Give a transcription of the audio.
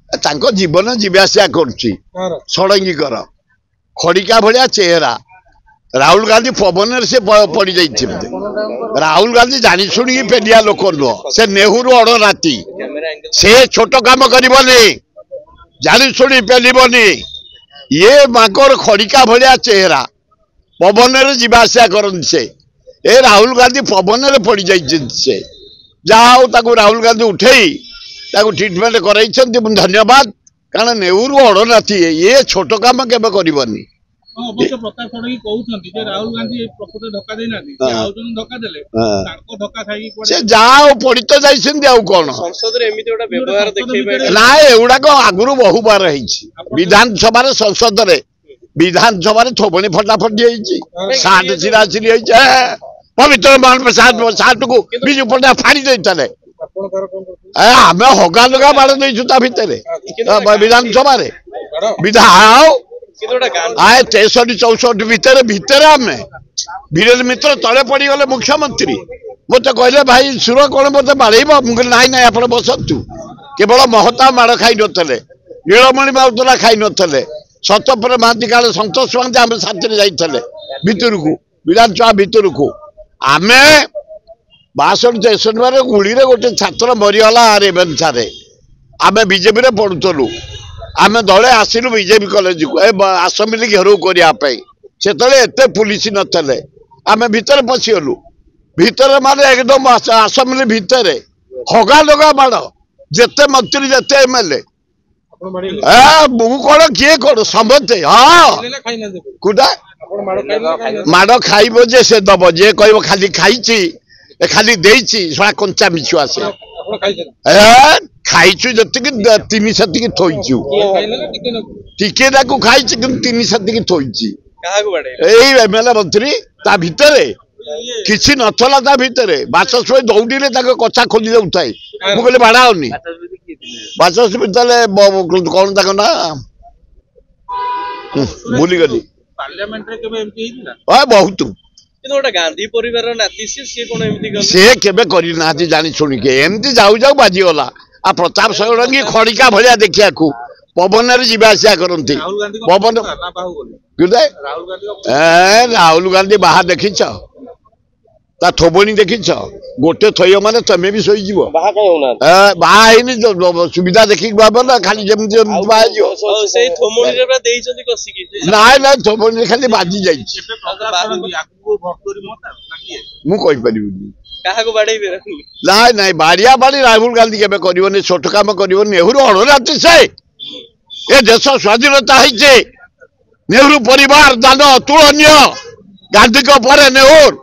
तांको जीवन जीवासिया करुच्ची षडंगीकर खड़िका भाया चेहरा राहुल गांधी पवन से पड़ जा राहुल गांधी जानी शुणी पेलिया लोक नुह से नेहरू अड़राती से छोट काम करनी जानी शुणी पेलबनी ये मांकर खड़िका भाया चेहरा पवन जीवासिया करते से ए राहुल गांधी पवन पड़ जा जहाँ राहुल गांधी उठे ट्रिटमेंट कराई धन्यवाद कारण नेहरू अड़नाथी ये छोट काम केबे करबनी प्रताप षडंगी कहते राहुल गांधी प्रकृत धक्का धक्का देले धक्का खाई जाओ पड़ी तो जाइछन्ती आउ कोन संसद रे एमिति ओटा व्यवहार देखैबे ना एउडा को आगुरु बहु बार रहिछि विधानसभा रे संसद रे विधानसभा रे थोबणी फटाफट होइछि साठ चिरा चिरी होइछि पवित्र मान प्रसाद साठ को बिजु पटा फाड़ी दैतले आमे हगा लगा बाड़ दैछु ता भितरे विधानसभा रे विधान आए 63-64 भितर भितर आमे वीरेन्द्र मित्र तले पड़ी गले मुख्यमंत्री मत कहले भाई सुर कौन मत बाड़ेब मुझे ना ना आप बसतु केवल महता माड़ खाई नथले नीलमणि बाबुला खाई नथले सतपर महांती काले संतोष महांती आम साथी जाइए भितर को विधानसभा भितर को आमे 62-63 गुड़ी गोटे छात्र मरीगला रेवेन्सा आमे बीजेपी रे पढ़ुलु आमे दले आसिलु बीजेपी कॉलेज को आसम्बली घेराव करने से एत पुलिस नथले आमे भितर पशिगलु भितर माने एकदम आसम्बली भितर हगा लगा माड़ जेते मंत्री जेते एमएलए कौन किए कौन समझे हाँ कुटा माड़ खाइब जे से दब जे कह खाली खाई खाली देड़ा कंचा मिछुआ से खाइचु जतिक तीन सेतिक थोइचु टिके ताकू खाइछि किंतु तीन सेतिक थोइछि एई एमएलए मंत्री ता भितरे किछि नथला ता भितरे बाचस्पति दौड़ीले ताके कचा खोली जाउथाय मु कहले बाड़ाउनी बाचस्पति तले कोन ताको ना भूली गली पार्लियामेंट रे केबे एमपी हिला बहुत गांधी परिवार नाती से केबे करी ना जानी शुणी के एमती जाऊ जाऊ बाजी गला आ प्रताप षडंगी खड़िका भाया देखिया पवन जीवासिया करती पवन राहुल गांधी बाहा देखीच ता थोबणी देखीच गोटे थई माने तमे भी सोई जीवो बाहा सुविधा देखी ना खाली जमी ना ना थोबणी खाली बाजी जाइए ना ना बाड़िया बाड़ी राहुल गांधी के कर छोट कम कर नेहरू अड़राती से ए देश स्वाधीनता नेहरू परिवार दान अतुलनीय गांधी पर नेहरू